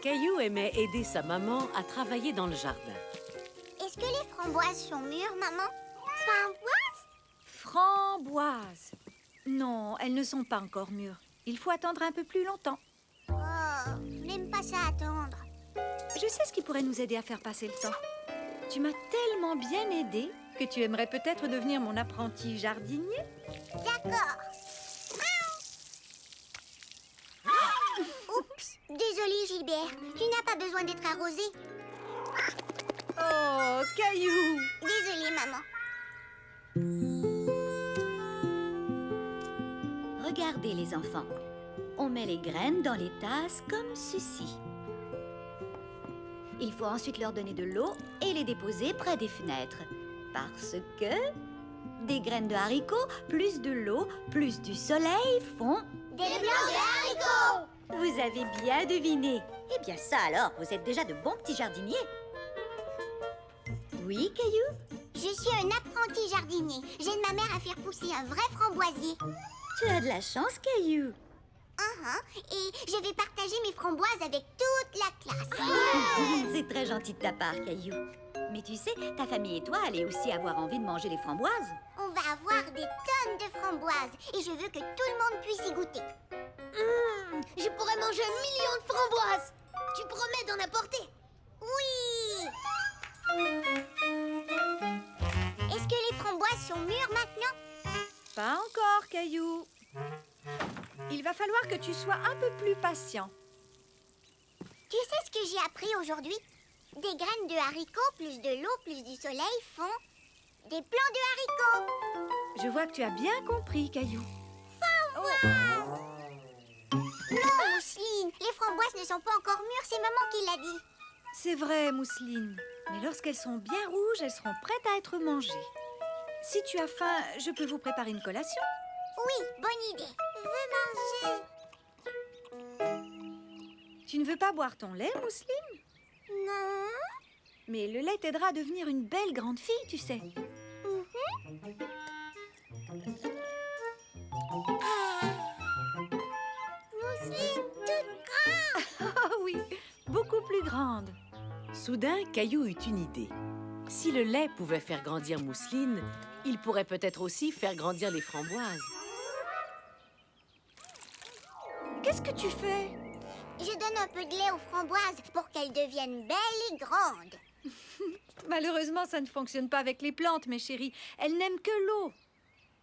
Caillou aimait aider sa maman à travailler dans le jardin. Est-ce que les framboises sont mûres, maman? Framboises. Non, elles ne sont pas encore mûres. Il faut attendre un peu plus longtemps. Oh, je n'aime pas ça attendre. Je sais ce qui pourrait nous aider à faire passer le temps. Tu m'as tellement bien aidé que tu aimerais peut-être devenir mon apprenti jardinier. D'accord. Oups, désolée Gilbert, tu n'as pas besoin d'être arrosé. Oh, Caillou! Désolée maman. Regardez les enfants. On met les graines dans les tasses comme ceci. Il faut ensuite leur donner de l'eau et les déposer près des fenêtres. Parce que des graines de haricots, plus de l'eau, plus du soleil font... Des blancs de haricots! Vous avez bien deviné. Eh bien ça alors, vous êtes déjà de bons petits jardiniers. Oui, Caillou? Je suis un apprenti jardinier. J'aide ma mère à faire pousser un vrai framboisier. Tu as de la chance, Caillou. Et je vais partager mes framboises avec toute la classe. C'est très gentil de ta part, Caillou. Mais tu sais, ta famille et toi allez aussi avoir envie de manger les framboises. On va avoir des tonnes de framboises et je veux que tout le monde puisse y goûter. Je pourrais manger 1 million de framboises. Tu promets d'en apporter? Oui! Est-ce que les framboises sont mûres maintenant? Pas encore, Caillou. Il va falloir que tu sois un peu plus patient. Tu sais ce que j'ai appris aujourd'hui? Des graines de haricots, plus de l'eau, plus du soleil font des plants de haricots. Je vois que tu as bien compris, Caillou. Non, Mousseline, les framboises ne sont pas encore mûres, c'est maman qui l'a dit. C'est vrai, Mousseline. Mais lorsqu'elles sont bien rouges, elles seront prêtes à être mangées. Si tu as faim, je peux vous préparer une collation. Oui, bonne idée. Je veux manger. Tu ne veux pas boire ton lait, Mousseline? Non. Mais le lait t'aidera à devenir une belle grande fille, tu sais. Mousseline toute grande. Ah oui, beaucoup plus grande. Soudain, Caillou eut une idée. Si le lait pouvait faire grandir Mousseline, il pourrait peut-être aussi faire grandir les framboises. Qu'est-ce que tu fais? Je donne un peu de lait aux framboises pour qu'elles deviennent belles et grandes. Malheureusement, ça ne fonctionne pas avec les plantes, mes chéris. Elles n'aiment que l'eau.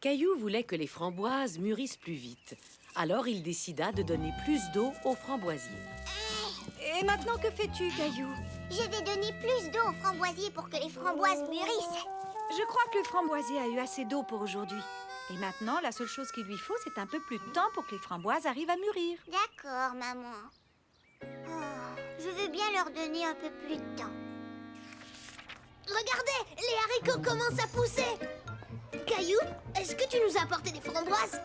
Caillou voulait que les framboises mûrissent plus vite. Alors il décida de donner plus d'eau aux framboisiers. Et maintenant, que fais-tu, Caillou? Je vais donner plus d'eau aux framboisiers pour que les framboises mûrissent. Je crois que le framboisier a eu assez d'eau pour aujourd'hui. Et maintenant, la seule chose qu'il lui faut, c'est un peu plus de temps pour que les framboises arrivent à mûrir. D'accord, maman. Oh, je veux bien leur donner un peu plus de temps. Regardez, les haricots commencent à pousser. Caillou, est-ce que tu nous as apporté des framboises?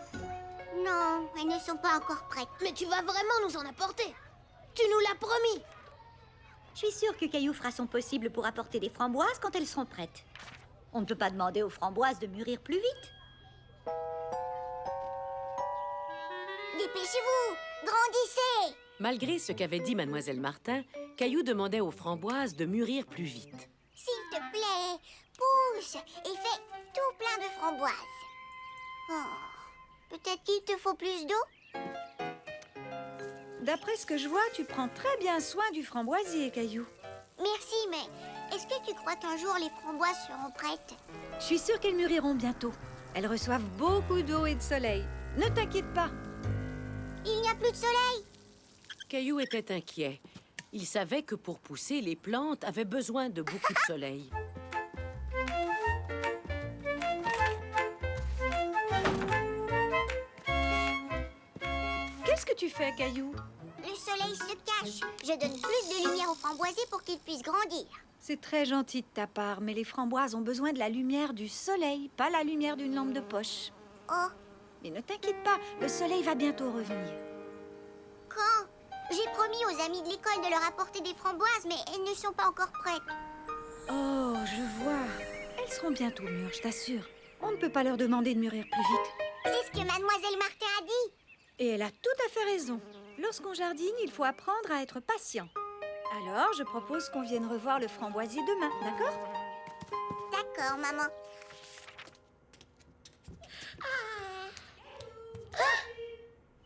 Non, elles ne sont pas encore prêtes. Mais tu vas vraiment nous en apporter. Tu nous l'as promis. Je suis sûre que Caillou fera son possible pour apporter des framboises quand elles seront prêtes. On ne peut pas demander aux framboises de mûrir plus vite. Dépêchez-vous! Grandissez! Malgré ce qu'avait dit Mademoiselle Martin, Caillou demandait aux framboises de mûrir plus vite. S'il te plaît, pousse et fais tout plein de framboises. Oh, peut-être qu'il te faut plus d'eau? D'après ce que je vois, tu prends très bien soin du framboisier, Caillou. Merci, mais est-ce que tu crois qu'un jour les framboises seront prêtes? Je suis sûre qu'elles mûriront bientôt. Elles reçoivent beaucoup d'eau et de soleil. Ne t'inquiète pas. Il n'y a plus de soleil? Caillou était inquiet. Il savait que pour pousser, les plantes avaient besoin de beaucoup de soleil. Qu'est-ce que tu fais, Caillou? Le soleil se cache. Je donne plus de lumière aux framboisiers pour qu'ils puissent grandir. C'est très gentil de ta part, mais les framboises ont besoin de la lumière du soleil, pas la lumière d'une lampe de poche. Oh, Mais ne t'inquiète pas, le soleil va bientôt revenir. quand? J'ai promis aux amis de l'école de leur apporter des framboises, mais elles ne sont pas encore prêtes. Oh, je vois. Elles seront bientôt mûres, je t'assure. On ne peut pas leur demander de mûrir plus vite. C'est ce que Mademoiselle Martin a dit. Et elle a tout à fait raison. Lorsqu'on jardine, il faut apprendre à être patient. Alors, je propose qu'on vienne revoir le framboisier demain, d'accord? D'accord, maman.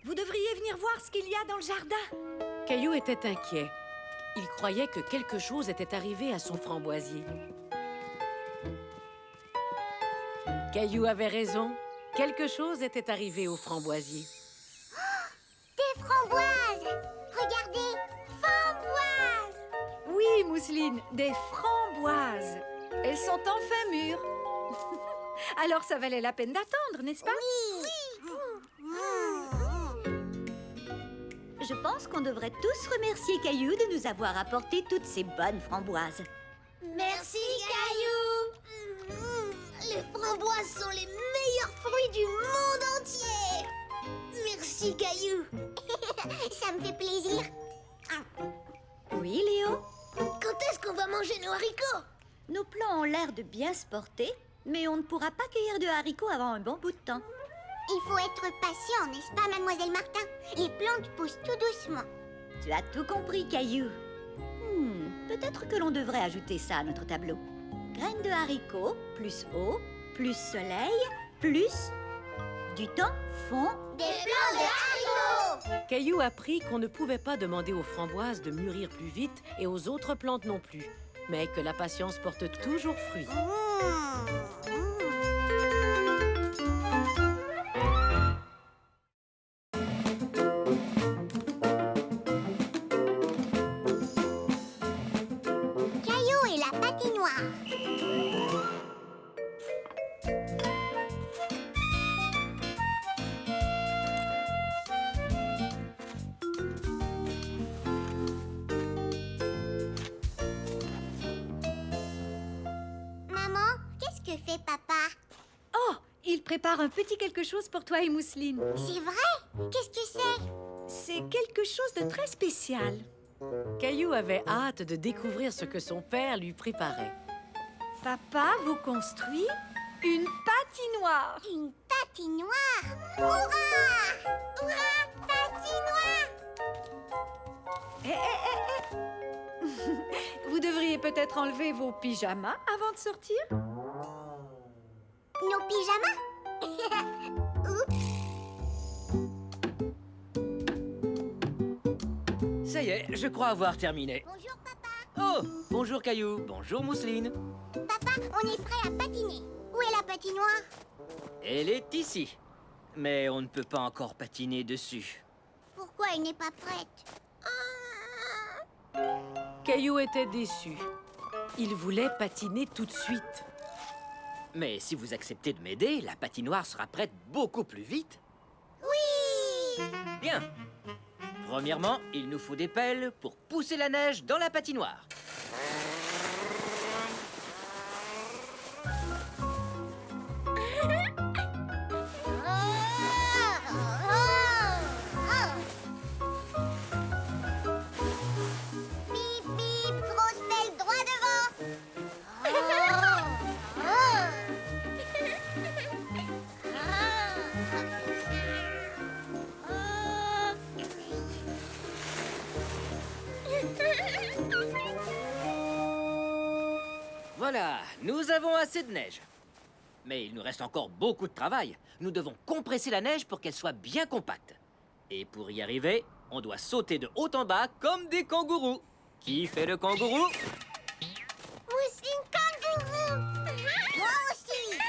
Vous devriez venir voir ce qu'il y a dans le jardin. Caillou était inquiet. Il croyait que quelque chose était arrivé à son framboisier. Caillou avait raison. Quelque chose était arrivé au framboisier. Des framboises! Regardez! Framboises! Oui, Mousseline, des framboises. Elles sont enfin mûres. Alors, ça valait la peine d'attendre, n'est-ce pas? Oui! Je pense qu'on devrait tous remercier Caillou de nous avoir apporté toutes ces bonnes framboises. Merci, Caillou. Les framboises sont les meilleurs fruits du monde entier. Merci, Caillou. Ça me fait plaisir. Oui, Léo? Quand est-ce qu'on va manger nos haricots? Nos plants ont l'air de bien se porter, mais on ne pourra pas cueillir de haricots avant un bon bout de temps. Il faut être patient, n'est-ce pas, Mademoiselle Martin? Les plantes poussent tout doucement. Tu as tout compris, Caillou. Peut-être que l'on devrait ajouter ça à notre tableau. Graines de haricots, plus eau, plus soleil, plus du temps fond. Des plants de haricots! Caillou apprit qu'on ne pouvait pas demander aux framboises de mûrir plus vite et aux autres plantes non plus, mais que la patience porte toujours fruit. Caillou et la patinoire. Maman, qu'est-ce que fait papa? Oh, il prépare un petit quelque chose pour toi et Mousseline. C'est vrai? Qu'est-ce que c'est? C'est quelque chose de très spécial. Caillou avait hâte de découvrir ce que son père lui préparait. Papa vous construit une patinoire. Une patinoire! Hurrah! Hurrah! Patinoire! Vous devriez peut-être enlever vos pyjamas avant de sortir. Nos pyjamas? Oups! Ça y est, je crois avoir terminé. Bonjour papa. Oh, bonjour Caillou, bonjour Mousseline. Papa, on est prêt à patiner. Où est la patinoire? Elle est ici. Mais on ne peut pas encore patiner dessus. Pourquoi elle n'est pas prête? Caillou était déçu. Il voulait patiner tout de suite. Mais si vous acceptez de m'aider, la patinoire sera prête beaucoup plus vite. Oui! Bien. Premièrement, il nous faut des pelles pour pousser la neige dans la patinoire. Bip bip, grosse pelle droit devant. Voilà, nous avons assez de neige. Mais il nous reste encore beaucoup de travail. Nous devons compresser la neige pour qu'elle soit bien compacte. Et pour y arriver, on doit sauter de haut en bas comme des kangourous. Qui fait le kangourou? Mousseline kangourou. Moi aussi.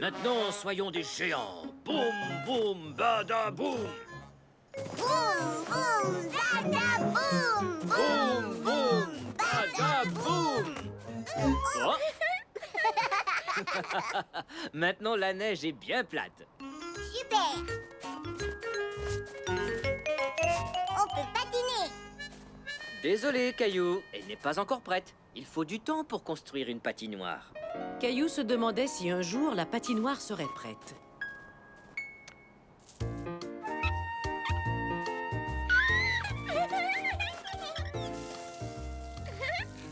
Maintenant, soyons des géants. Boum, boum, bada, boum. Boum, boum, bada, boum, Boum, boum, bada, boum. Oh. Maintenant, la neige est bien plate. Super. On peut patiner. Désolé, Caillou, elle n'est pas encore prête. Il faut du temps pour construire une patinoire. Caillou se demandait si un jour la patinoire serait prête.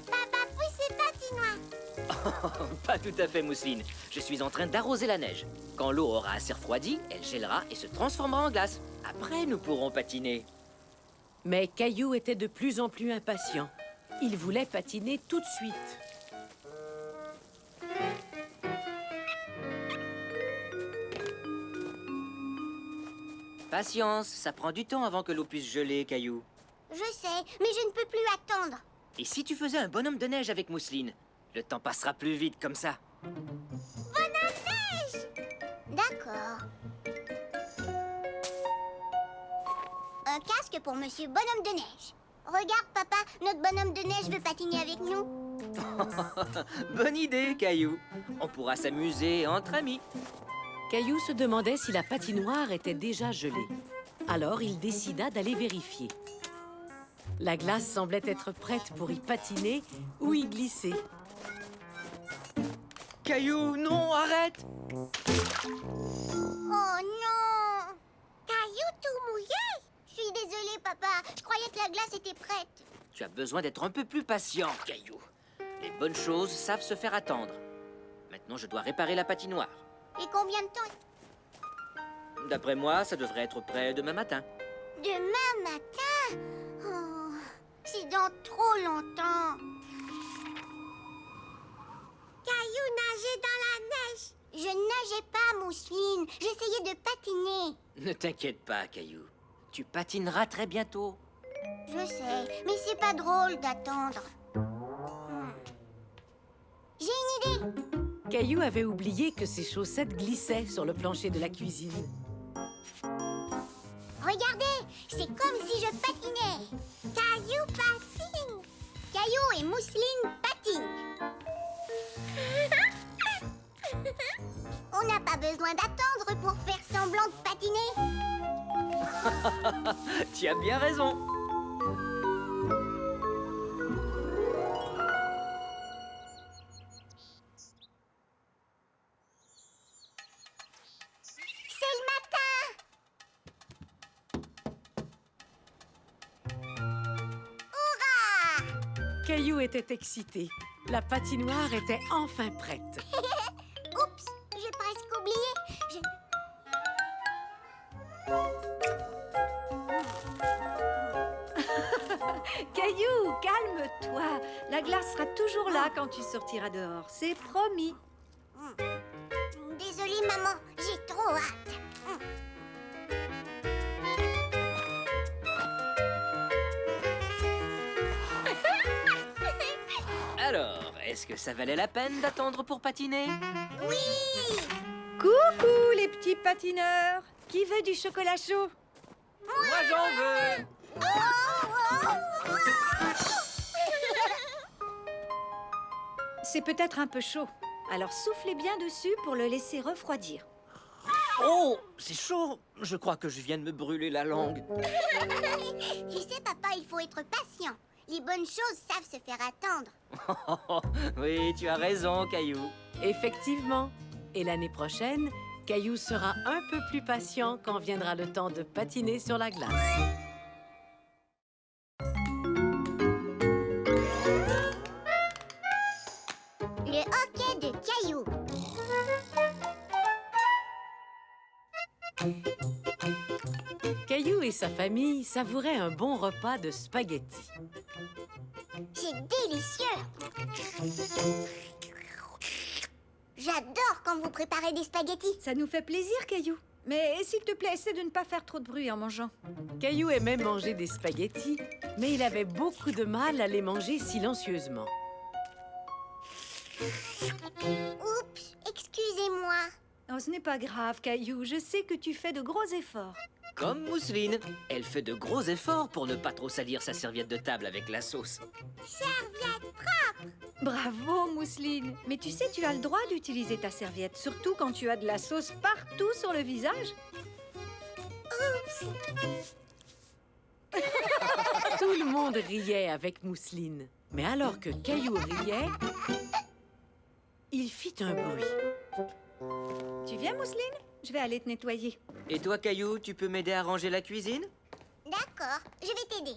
Papa, pousse cette patinoire. Pas tout à fait, Mousseline. Je suis en train d'arroser la neige. Quand l'eau aura assez refroidi, elle gèlera et se transformera en glace. Après, nous pourrons patiner. Mais Caillou était de plus en plus impatient. Il voulait patiner tout de suite. Patience, ça prend du temps avant que l'eau puisse geler, Caillou. Je sais, mais je ne peux plus attendre. Et si tu faisais un bonhomme de neige avec Mousseline? Le temps passera plus vite comme ça. D'accord. Un casque pour Monsieur Bonhomme de Neige. Regarde, papa, notre bonhomme de neige veut patiner avec nous. Bonne idée, Caillou. On pourra s'amuser entre amis. Caillou se demandait si la patinoire était déjà gelée. Alors il décida d'aller vérifier. La glace semblait être prête pour y patiner ou y glisser. Caillou, non, arrête! Oh non! Caillou tout mouillé! Je suis désolée, papa. Je croyais que la glace était prête. Tu as besoin d'être un peu plus patient, Caillou. Les bonnes choses savent se faire attendre. Maintenant, je dois réparer la patinoire. Et combien de temps? D'après moi, ça devrait être prêt demain matin. Demain matin? Oh, c'est dans trop longtemps. Caillou nageait dans la neige. Je nageais pas, Mousseline. J'essayais de patiner. Ne t'inquiète pas, Caillou. Tu patineras très bientôt. Je sais, mais c'est pas drôle d'attendre. J'ai une idée. Caillou avait oublié que ses chaussettes glissaient sur le plancher de la cuisine. Regardez, c'est comme si je patinais. Caillou patine. Caillou et Mousseline patinent. On n'a pas besoin d'attendre pour faire semblant de patiner. Tu as bien raison. C'est le matin. Hurrah! Caillou était excité. La patinoire était enfin prête. Oups, j'ai presque oublié. Caillou, calme-toi. La glace sera toujours là quand tu sortiras dehors. C'est promis. Désolée, maman, j'ai trop hâte. Alors, est-ce que ça valait la peine d'attendre pour patiner? Oui! Coucou les petits patineurs. Qui veut du chocolat chaud? Moi, j'en veux! C'est peut-être un peu chaud. Alors soufflez bien dessus pour le laisser refroidir. Oh, c'est chaud. Je crois que je viens de me brûler la langue. Tu sais, papa, il faut être patient. Les bonnes choses savent se faire attendre. Oui, tu as raison, Caillou. Effectivement. Et l'année prochaine, Caillou sera un peu plus patient quand viendra le temps de patiner sur la glace. Le hockey de Caillou. Caillou et sa famille savouraient un bon repas de spaghettis. C'est délicieux. J'adore quand vous préparez des spaghettis. Ça nous fait plaisir, Caillou. Mais s'il te plaît, essaie de ne pas faire trop de bruit en mangeant. Caillou aimait manger des spaghettis, mais il avait beaucoup de mal à les manger silencieusement. Oups, excusez-moi. Oh, ce n'est pas grave, Caillou. Je sais que tu fais de gros efforts. Comme Mousseline, elle fait de gros efforts pour ne pas trop salir sa serviette de table avec la sauce. Serviette propre. Bravo, Mousseline. Mais tu sais, tu as le droit d'utiliser ta serviette, surtout quand tu as de la sauce partout sur le visage. Tout le monde riait avec Mousseline. Mais alors que Caillou riait, il fit un bruit. Tu viens, Mousseline? Je vais aller te nettoyer. Et toi, Caillou, tu peux m'aider à ranger la cuisine? D'accord, je vais t'aider.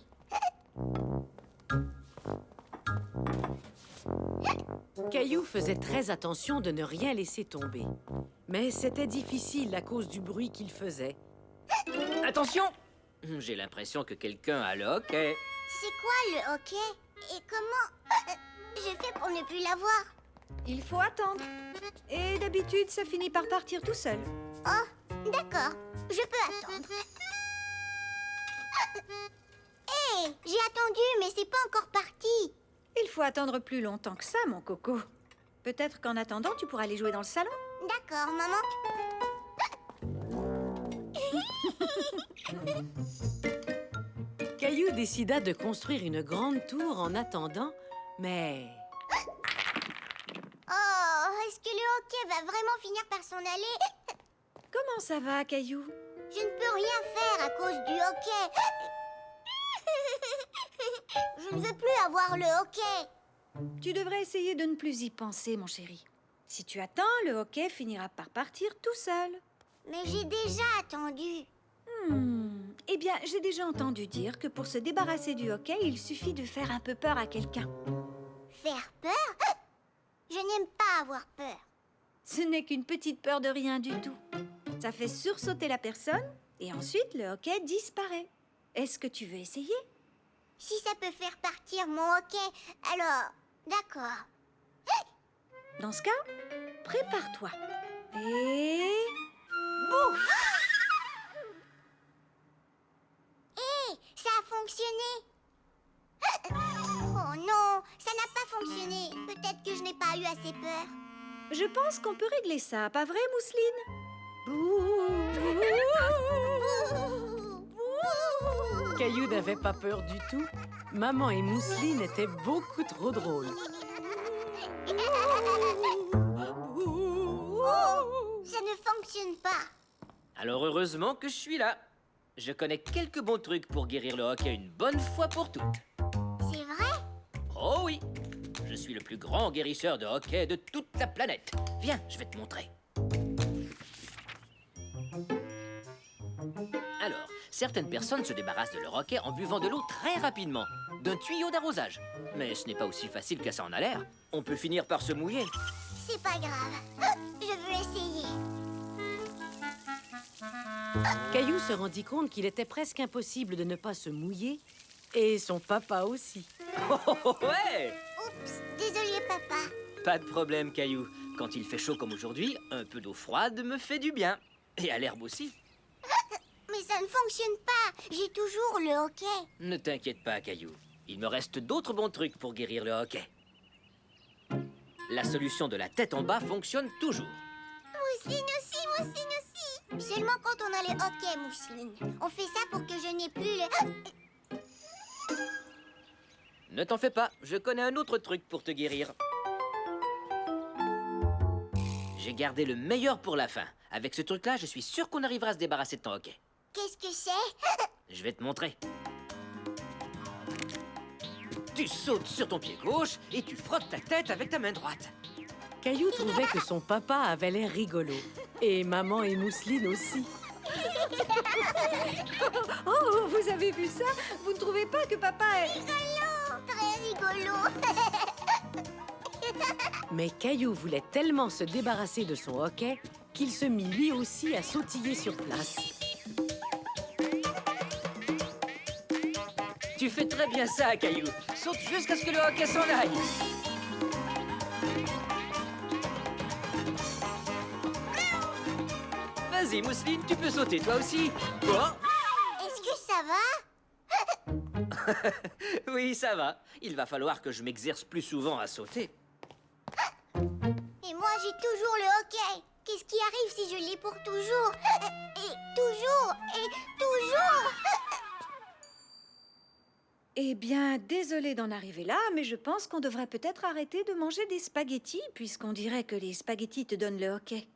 Caillou faisait très attention de ne rien laisser tomber. Mais c'était difficile à cause du bruit qu'il faisait. Attention! J'ai l'impression que quelqu'un a le hockey. C'est quoi le hockey? Et comment je fais pour ne plus l'avoir? Il faut attendre. Et d'habitude, ça finit par partir tout seul. Oh, d'accord. Je peux attendre. Hé, j'ai attendu, mais c'est pas encore parti. Il faut attendre plus longtemps que ça, mon coco. Peut-être qu'en attendant, tu pourras aller jouer dans le salon. D'accord, maman. Caillou décida de construire une grande tour en attendant, mais... Oh, est-ce que le hockey va vraiment finir par s'en aller? Comment ça va, Caillou? Je ne peux rien faire à cause du hockey. Je ne veux plus avoir le hockey. Tu devrais essayer de ne plus y penser, mon chéri. Si tu attends, le hockey finira par partir tout seul. Mais j'ai déjà attendu. Eh bien, j'ai déjà entendu dire que pour se débarrasser du hockey, il suffit de faire un peu peur à quelqu'un. Faire peur? Je n'aime pas avoir peur. Ce n'est qu'une petite peur de rien du tout. Ça fait sursauter la personne et ensuite le hockey disparaît. Est-ce que tu veux essayer? Si ça peut faire partir mon hockey, alors... D'accord. Dans ce cas, prépare-toi. Et... Hé, ça a fonctionné. Oh non, ça n'a pas fonctionné. Peut-être que je n'ai pas eu assez peur. Je pense qu'on peut régler ça, pas vrai, Mousseline? Caillou n'avait pas peur du tout. Maman et Mousseline étaient beaucoup trop drôles. Ça ne fonctionne pas. Alors heureusement que je suis là. Je connais quelques bons trucs pour guérir le hockey une bonne fois pour toutes. C'est vrai? Oh oui! Je suis le plus grand guérisseur de hockey de toute la planète. Viens, je vais te montrer. Alors, certaines personnes se débarrassent de leur hockey en buvant de l'eau très rapidement, d'un tuyau d'arrosage. Mais ce n'est pas aussi facile que ça en a l'air. On peut finir par se mouiller. C'est pas grave. Je veux essayer. Caillou se rendit compte qu'il était presque impossible de ne pas se mouiller, et son papa aussi. Oh, ouais! Oups, désolé papa. Pas de problème, Caillou. Quand il fait chaud comme aujourd'hui, un peu d'eau froide me fait du bien. Et à l'herbe aussi. Mais ça ne fonctionne pas. J'ai toujours le hockey. Ne t'inquiète pas, Caillou. Il me reste d'autres bons trucs pour guérir le hockey. La solution de la tête en bas fonctionne toujours. Mousseline aussi, Mousseline aussi. Seulement quand on a le hockey, Mousseline. On fait ça pour que je n'ai plus le... Ne t'en fais pas, je connais un autre truc pour te guérir. J'ai gardé le meilleur pour la fin. Avec ce truc-là, je suis sûr qu'on arrivera à se débarrasser de ton hockey. Qu'est-ce que c'est? Je vais te montrer. Tu sautes sur ton pied gauche et tu frottes ta tête avec ta main droite. Caillou trouvait que son papa avait l'air rigolo. Et maman et Mousseline aussi. Oh, vous avez vu ça? Vous ne trouvez pas que papa est... Très rigolo. Mais Caillou voulait tellement se débarrasser de son hockey qu'il se mit lui aussi à sautiller sur place. Tu fais très bien ça, Caillou. Saute jusqu'à ce que le hockey s'en aille. Vas-y, Mousseline, tu peux sauter toi aussi. Oh! Est-ce que ça va? Oui, ça va. Il va falloir que je m'exerce plus souvent à sauter. Et moi, j'ai toujours le hockey. Qu'est-ce qui arrive si je l'ai pour toujours? Et toujours, et toujours. Eh bien, désolée d'en arriver là, mais je pense qu'on devrait peut-être arrêter de manger des spaghettis, puisqu'on dirait que les spaghettis te donnent le hockey.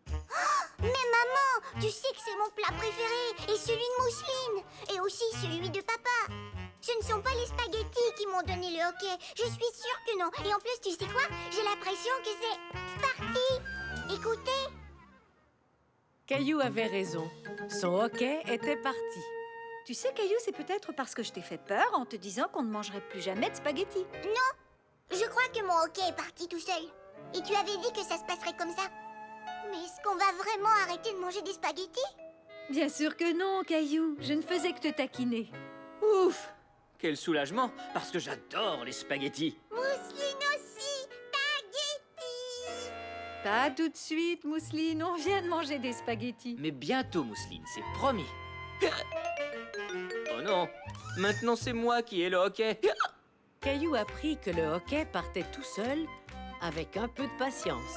Mais maman, tu sais que c'est mon plat préféré, et celui de Mousseline, et aussi celui de papa. Ce ne sont pas les spaghettis qui m'ont donné le hockey, je suis sûre que non. Et en plus, tu sais quoi? J'ai l'impression que c'est parti. Écoutez. Caillou avait raison. Son hockey était parti. Tu sais, Caillou, c'est peut-être parce que je t'ai fait peur en te disant qu'on ne mangerait plus jamais de spaghettis. Non, je crois que mon hockey est parti tout seul. Et tu avais dit que ça se passerait comme ça. Mais est-ce qu'on va vraiment arrêter de manger des spaghettis? Bien sûr que non, Caillou. Je ne faisais que te taquiner. Ouf! Quel soulagement, parce que j'adore les spaghettis. Mousseline aussi, spaghettis. Pas tout de suite, Mousseline. On vient de manger des spaghettis. Mais bientôt, Mousseline, c'est promis. Oh non, maintenant c'est moi qui ai le hockey. Caillou apprit que le hockey partait tout seul, avec un peu de patience.